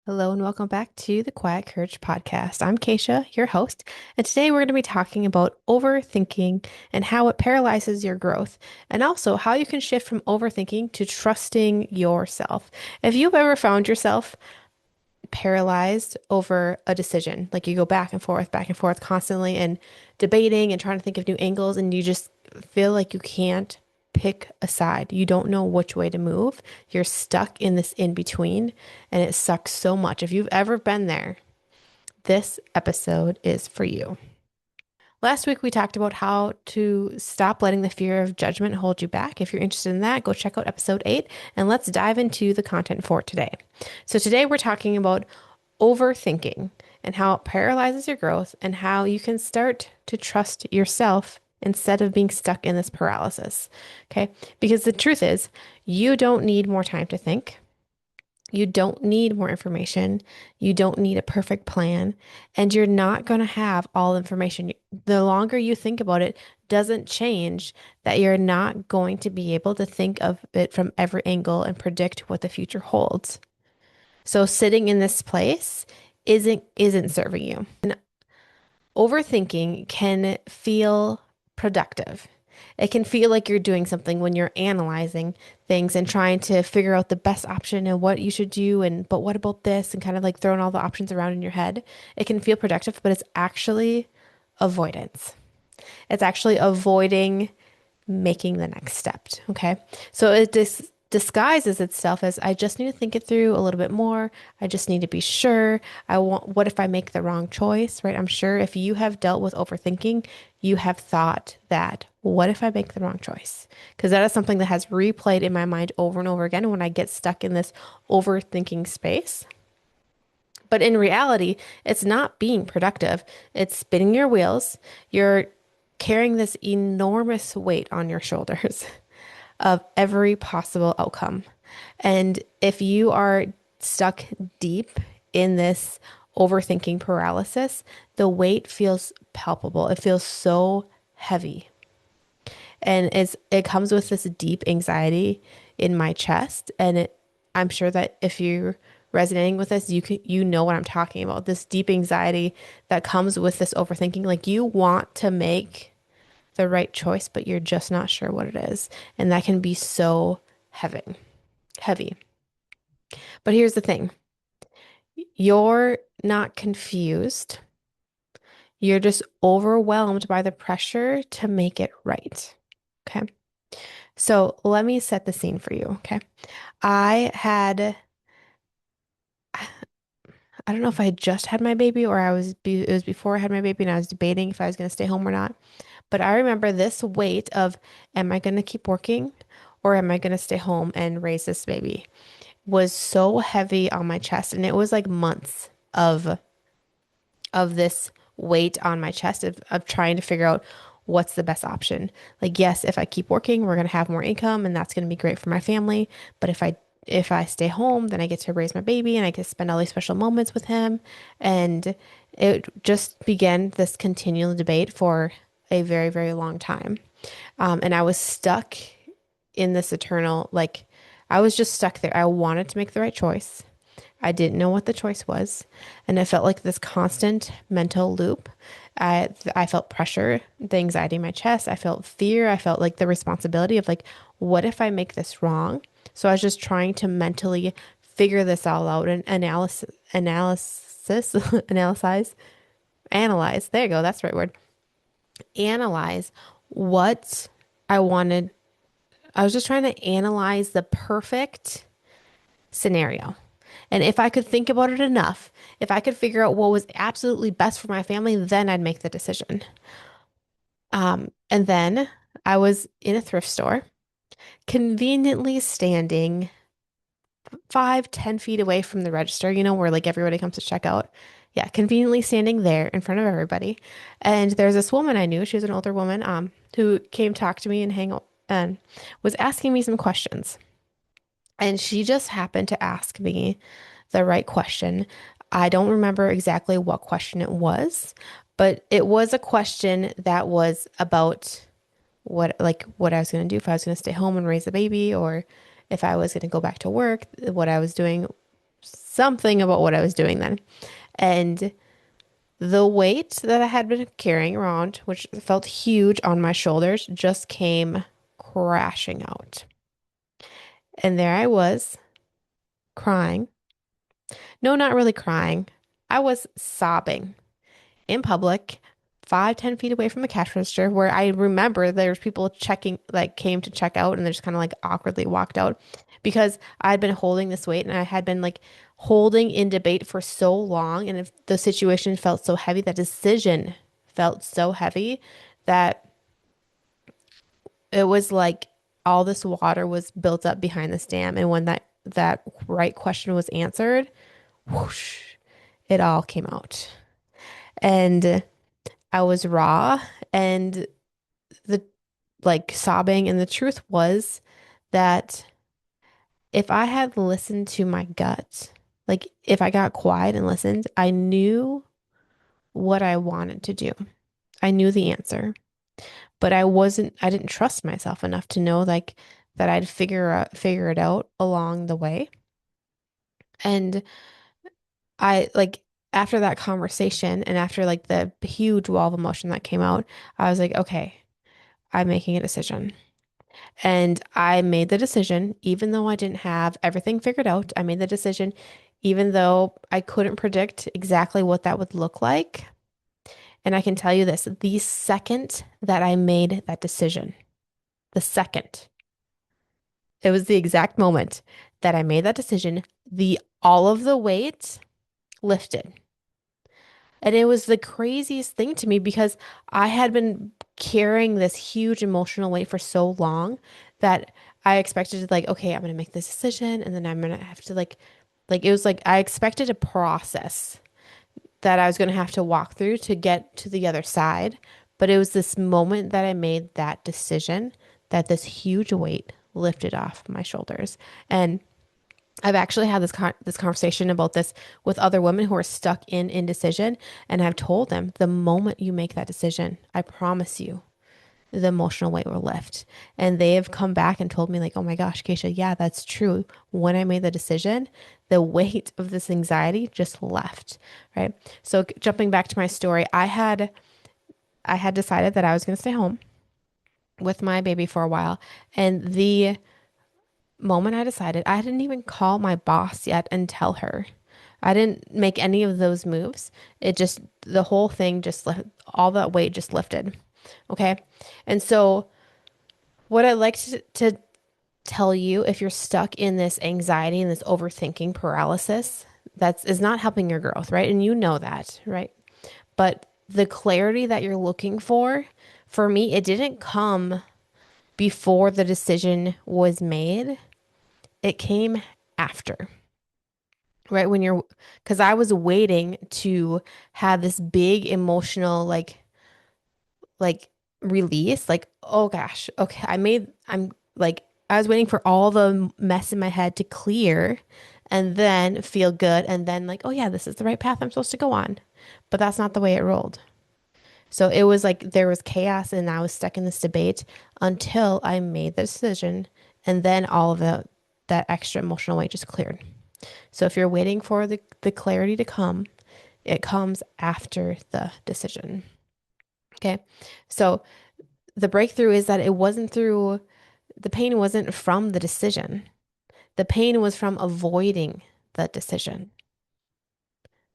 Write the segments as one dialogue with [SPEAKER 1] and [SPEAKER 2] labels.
[SPEAKER 1] Hello and welcome back to the Quiet Courage podcast. I'm Keisha, your host, and today we're going to be talking about overthinking and how it paralyzes your growth, and also how you can shift from overthinking to trusting yourself. If you've ever found yourself paralyzed over a decision, like you go back and forth constantly and debating and trying to think of new angles, and you just feel like you can't pick a side. You don't know which way to move. You're stuck in this in between, and it sucks so much. If you've ever been there, this episode is for you. Last week, we talked about how to stop letting the fear of judgment hold you back. If you're interested in that, go check out episode 8 and let's dive into the content for today. So, today we're talking about overthinking and how it paralyzes your growth and how you can start to trust yourself instead of being stuck in this paralysis. Okay. Because the truth is, you don't need more time to think. You don't need more information. You don't need a perfect plan, and you're not going to have all information. The longer you think about it, doesn't change that you're not going to be able to think of it from every angle and predict what the future holds. So sitting in this place isn't serving you. And overthinking can feel productive. It can feel like you're doing something when you're analyzing things and trying to figure out the best option and what you should do and but what about this and kind of like throwing all the options around in your head. It can feel productive, but it's actually avoidance. It's actually avoiding making the next step. Okay. So it disguises itself as I just need to think it through a little bit more. I just need to be sure. What if I make the wrong choice, right? I'm sure if you have dealt with overthinking, you have thought that, what if I make the wrong choice? Because that is something that has replayed in my mind over and over again when I get stuck in this overthinking space. But in reality, it's not being productive. It's spinning your wheels. You're carrying this enormous weight on your shoulders of every possible outcome. And if you are stuck deep in this overthinking paralysis, the weight feels palpable. It feels so heavy. And it comes with this deep anxiety in my chest. I'm sure that if you're resonating with this, you know what I'm talking about. This deep anxiety that comes with this overthinking. Like you want to make the right choice, but you're just not sure what it is. And that can be so heavy. But here's the thing. You're not confused. You're just overwhelmed by the pressure to make it right. Okay. So let me set the scene for you. Okay. I had, I don't know if I had just had my baby or it was before I had my baby and I was debating if I was going to stay home or not. But I remember this weight of, am I going to keep working or am I going to stay home and raise this baby was so heavy on my chest. And it was like months of this weight on my chest of trying to figure out what's the best option. Like, yes, if I keep working, we're going to have more income and that's going to be great for my family. But if I stay home, then I get to raise my baby and I get to spend all these special moments with him. And it just began this continual debate for a very, very long time. And I was stuck in this eternal, like, I was just stuck there. I wanted to make the right choice. I didn't know what the choice was. And it felt like this constant mental loop. I felt pressure, the anxiety in my chest. I felt fear. I felt like the responsibility of like, what if I make this wrong? So I was just trying to mentally figure this all out and analyze. There you go. That's the right word. Analyze what I wanted. I was just trying to analyze the perfect scenario. And if I could think about it enough, if I could figure out what was absolutely best for my family, then I'd make the decision. And then I was in a thrift store, conveniently standing 5, 10 feet away from the register, where like everybody comes to check out. Yeah, conveniently standing there in front of everybody. And there's this woman I knew, she was an older woman, who came talk to me and hang out and was asking me some questions. And she just happened to ask me the right question. I don't remember exactly what question it was, but it was a question that was about what I was going to do if I was going to stay home and raise a baby or if I was going to go back to work, what I was doing something about what I was doing then. And the weight that I had been carrying around, which felt huge on my shoulders, just came crashing out. And there I was crying. No, not really crying. I was sobbing in public, 5, 10 feet away from the cash register, where I remember there's people checking, like came to check out and they just kind of like awkwardly walked out because I'd been holding this weight and I had been like holding in debate for so long. And if the situation felt so heavy, that decision felt so heavy that it was like all this water was built up behind this dam. And when that right question was answered, whoosh, it all came out. And I was raw and the like sobbing. And the truth was that if I had listened to my gut, like if I got quiet and listened, I knew what I wanted to do. I knew the answer, but I didn't trust myself enough to know like that I'd figure it out along the way. And I like after that conversation and after like the huge wall of emotion that came out, I was like, okay, I'm making a decision. And I made the decision, even though I didn't have everything figured out. I made the decision, even though I couldn't predict exactly what that would look like. And I can tell you this, the second that I made that decision, the second, it was the exact moment that I made that decision, the all of the weight lifted. And it was the craziest thing to me because I had been carrying this huge emotional weight for so long that I expected to like, okay, I'm gonna make this decision and then I'm gonna have to like it was like I expected a process that I was gonna have to walk through to get to the other side. But it was this moment that I made that decision that this huge weight lifted off my shoulders. And I've actually had this conversation about this with other women who are stuck in indecision, and I've told them the moment you make that decision, I promise you, the emotional weight will lift. And they have come back and told me like, "Oh my gosh, Keisha, yeah, that's true. When I made the decision, the weight of this anxiety just left." Right? So jumping back to my story, I had decided that I was going to stay home with my baby for a while, and the moment I decided, I didn't even call my boss yet and tell her. I didn't make any of those moves. It just, the whole thing just, all that weight just lifted. Okay. And so, what I'd like to tell you, if you're stuck in this anxiety and this overthinking paralysis, that's is not helping your growth, right? And you know that, right? But the clarity that you're looking for me, it didn't come before the decision was made. It came after, right? Because I was waiting to have this big emotional, like release, like, oh gosh, okay, I'm like, I was waiting for all the mess in my head to clear and then feel good. And then, like, oh yeah, this is the right path I'm supposed to go on. But that's not the way it rolled. So it was like there was chaos and I was stuck in this debate until I made the decision. And then all of that extra emotional weight just cleared. So if you're waiting for the clarity to come, it comes after the decision. Okay. So the breakthrough is that the pain wasn't from the decision. The pain was from avoiding the decision.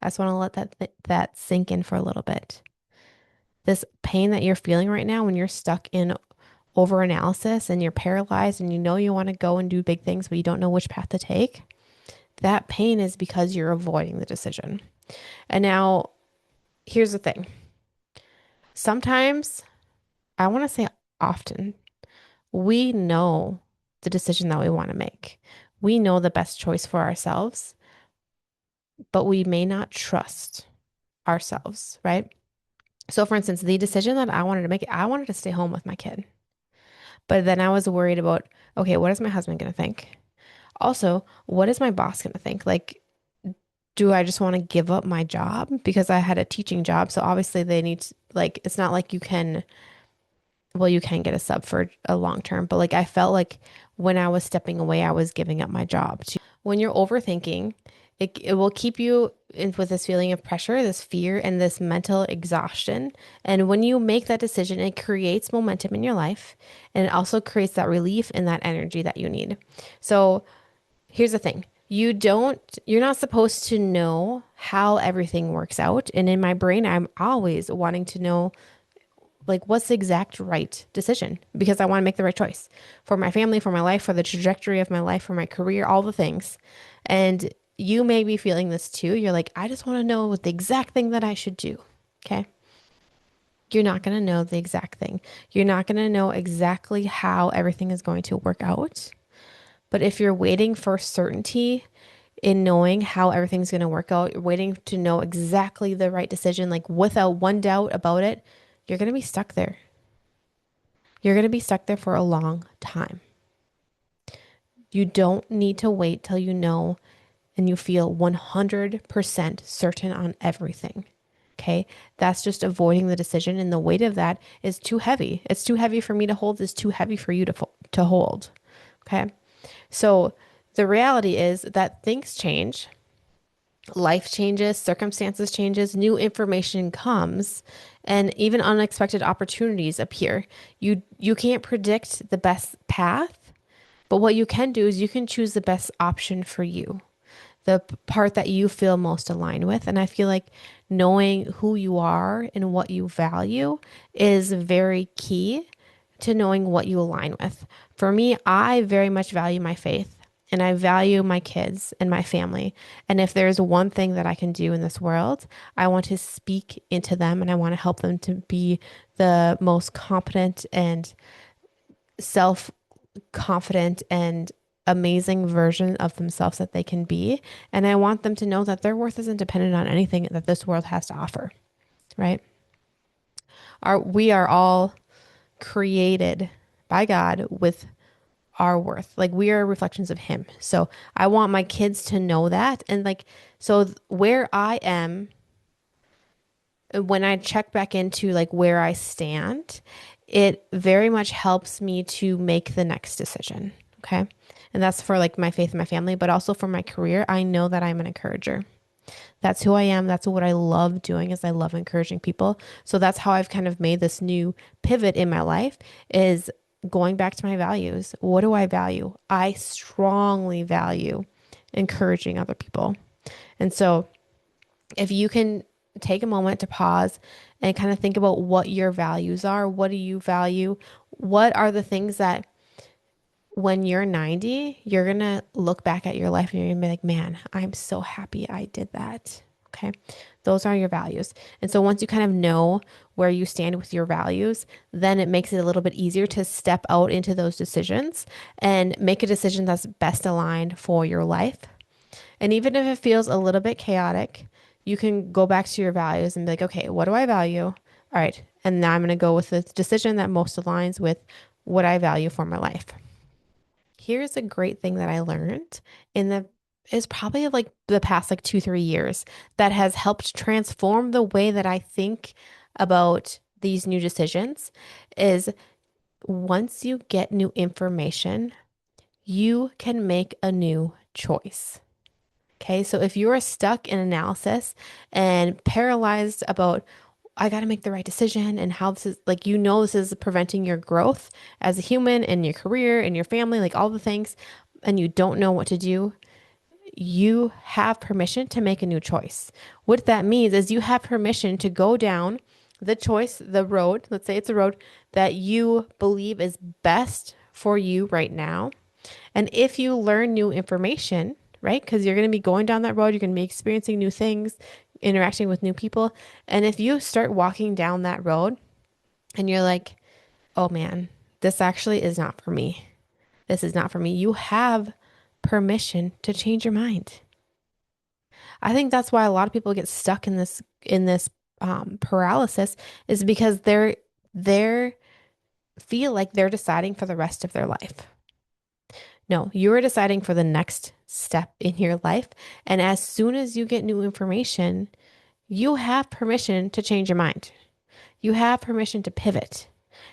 [SPEAKER 1] I just want to let that sink in for a little bit. This pain that you're feeling right now when you're stuck in overanalysis and you're paralyzed and you know you want to go and do big things, but you don't know which path to take, that pain is because you're avoiding the decision. And now, here's the thing. Sometimes, I want to say often, we know the decision that we want to make. We know the best choice for ourselves, but we may not trust ourselves, right? So, for instance, the decision that I wanted to make, I wanted to stay home with my kid. But then I was worried about, okay, what is my husband going to think? Also, what is my boss going to think? Like, do I just want to give up my job because I had a teaching job? So obviously they need to, like, it's not like you can get a sub for a long term, but like I felt like when I was stepping away, I was giving up my job. When you're overthinking, It will keep you with this feeling of pressure, this fear, and this mental exhaustion. And when you make that decision, it creates momentum in your life, and it also creates that relief and that energy that you need. So here's the thing. You're not supposed to know how everything works out. And in my brain, I'm always wanting to know, like, what's the exact right decision, because I want to make the right choice for my family, for my life, for the trajectory of my life, for my career, all the things. And you may be feeling this too. You're like, I just want to know what the exact thing that I should do. Okay. You're not going to know the exact thing. You're not going to know exactly how everything is going to work out. But if you're waiting for certainty in knowing how everything's going to work out, you're waiting to know exactly the right decision, like without one doubt about it, you're going to be stuck there. You're going to be stuck there for a long time. You don't need to wait till you know and you feel 100% certain on everything. Okay. That's just avoiding the decision. And the weight of that is too heavy. It's too heavy for me to hold. It's too heavy for you to hold. Okay. So the reality is that things change, life changes, circumstances changes, new information comes, and even unexpected opportunities appear. You can't predict the best path, but what you can do is you can choose the best option for you, the part that you feel most aligned with. And I feel like knowing who you are and what you value is very key to knowing what you align with. For me, I very much value my faith and I value my kids and my family. And if there's one thing that I can do in this world, I want to speak into them and I want to help them to be the most competent and self confident and amazing version of themselves that they can be. And I want them to know that their worth isn't dependent on anything that this world has to offer, right? We are all created by God with our worth. Like we are reflections of Him. So I want my kids to know that. And like, so where I am, when I check back into like where I stand, it very much helps me to make the next decision. Okay. And that's for like my faith and my family, but also for my career. I know that I'm an encourager. That's who I am. That's what I love doing is I love encouraging people. So that's how I've kind of made this new pivot in my life is going back to my values. What do I value? I strongly value encouraging other people. And so if you can take a moment to pause and kind of think about what your values are, what do you value? What are the things that when you're 90, you're going to look back at your life and you're going to be like, man, I'm so happy I did that. Okay. Those are your values. And so once you kind of know where you stand with your values, then it makes it a little bit easier to step out into those decisions and make a decision that's best aligned for your life. And even if it feels a little bit chaotic, you can go back to your values and be like, okay, what do I value? All right. And now I'm going to go with the decision that most aligns with what I value for my life. Here's a great thing that I learned in the is probably like the past like 2, 3 years that has helped transform the way that I think about these new decisions is once you get new information, you can make a new choice. Okay, so if you're stuck in analysis and paralyzed about, I got to make the right decision and how this is like, this is preventing your growth as a human in your career, in your family, like all the things, and you don't know what to do, you have permission to make a new choice. What that means is you have permission to go down the road, let's say it's a road that you believe is best for you right now. And if you learn new information, right? Because you're going to be going down that road, you're going to be experiencing new things, interacting with new people. And if you start walking down that road and you're like, oh man, this actually is not for me. This is not for me. You have permission to change your mind. I think that's why a lot of people get stuck in this paralysis is because they're feel like they're deciding for the rest of their life. No, you are deciding for the next step in your life. And as soon as you get new information, you have permission to change your mind. You have permission to pivot.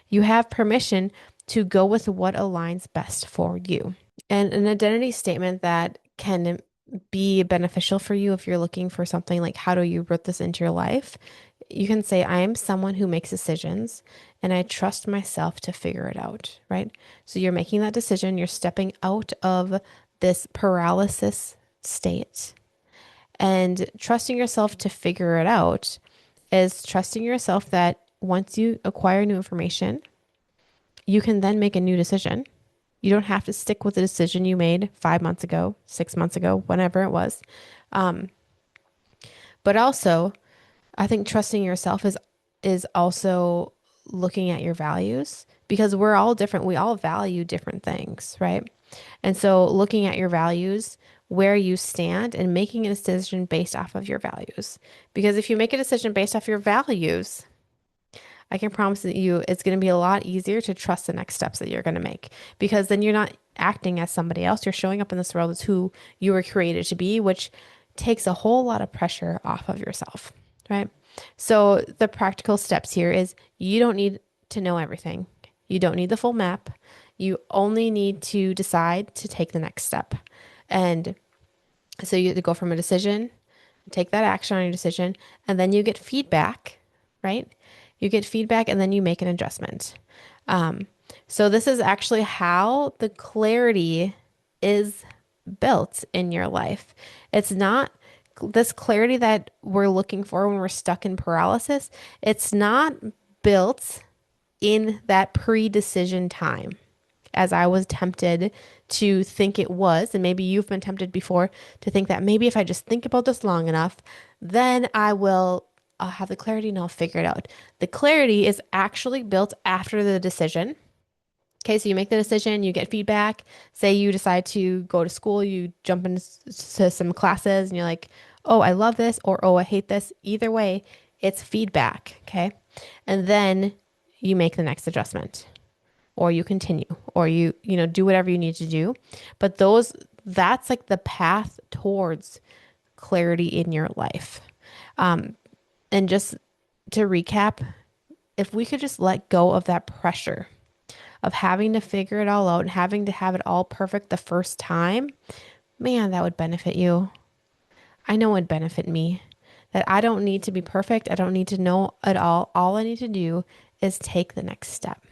[SPEAKER 1] You have permission to go with what aligns best for you. And an identity statement that can be beneficial for you if you're looking for something like how do you root this into your life, you can say, I am someone who makes decisions and I trust myself to figure it out, right? So you're making that decision, you're stepping out of this paralysis state and trusting yourself to figure it out is trusting yourself that once you acquire new information, you can then make a new decision. You don't have to stick with the decision you made 5 months ago, 6 months ago, whenever it was. Um, but also, I think trusting yourself is also looking at your values because we're all different. We all value different things, right? And so looking at your values, where you stand and making a decision based off of your values. Because if you make a decision based off your values, I can promise that you it's going to be a lot easier to trust the next steps that you're going to make because then you're not acting as somebody else. You're showing up in this world as who you were created to be, which takes a whole lot of pressure off of yourself, right? So the practical steps here is you don't need to know everything. You don't need the full map. You only need to decide to take the next step. And so you go from a decision, take that action on your decision, and then you get feedback, right? You get feedback and then you make an adjustment. Um, so this is actually how the clarity is built in your life. It's not this clarity that we're looking for when we're stuck in paralysis. It's not built in that pre-decision time as I was tempted to think it was, and maybe you've been tempted before to think that maybe if I just think about this long enough, then I'll have the clarity and I'll figure it out. The clarity is actually built after the decision. Okay, so you make the decision, you get feedback. Say you decide to go to school, you jump into some classes and you're like, oh, I love this, or oh, I hate this. Either way, it's feedback. Okay. And then you make the next adjustment or you continue or you do whatever you need to do. But that's like the path towards clarity in your life. And just to recap, if we could just let go of that pressure of having to figure it all out and having to have it all perfect the first time, man, that would benefit you. I know it would benefit me. That I don't need to be perfect. I don't need to know it all. All I need to do is take the next step.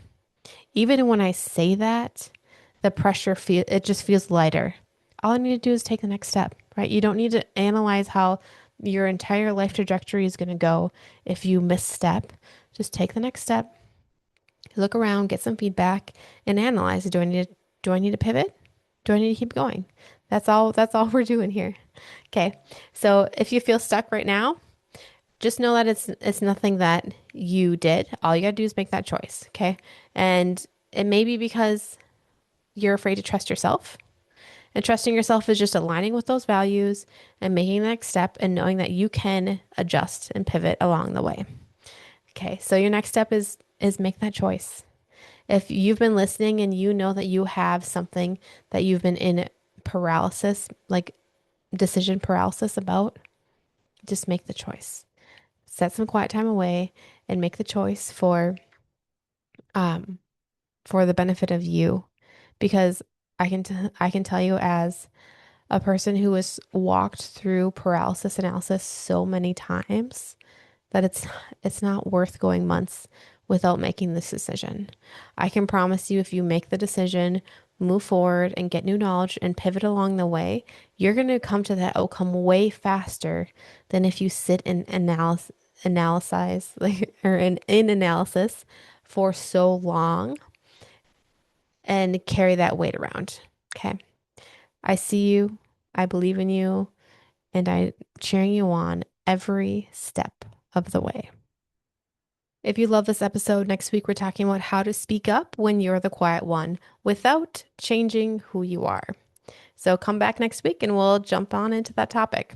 [SPEAKER 1] Even when I say that, the it just feels lighter. All I need to do is take the next step, right? You don't need to analyze how your entire life trajectory is going to go if you misstep. Just take the next step, look around, get some feedback, and analyze. Do I need to pivot? Do I need to keep going? That's all we're doing here. Okay. So if you feel stuck right now, just know that it's nothing that you did. All you got to do is make that choice, okay? And it may be because you're afraid to trust yourself. And trusting yourself is just aligning with those values and making the next step and knowing that you can adjust and pivot along the way. Okay, so your next step is make that choice. If you've been listening and you know that you have something that you've been in paralysis, like decision paralysis about, just make the choice. Set some quiet time away and make the choice um for the benefit of you because I can tell you as a person who has walked through paralysis analysis so many times that it's not worth going months without making this decision. I can promise you if you make the decision, move forward and get new knowledge and pivot along the way, you're going to come to that outcome way faster than if you sit and analyze like or in analysis for so long and carry that weight around. Okay. I see you. I believe in you and I'm cheering you on every step of the way. If you love this episode, next week we're talking about how to speak up when you're the quiet one without changing who you are. So come back next week and we'll jump on into that topic.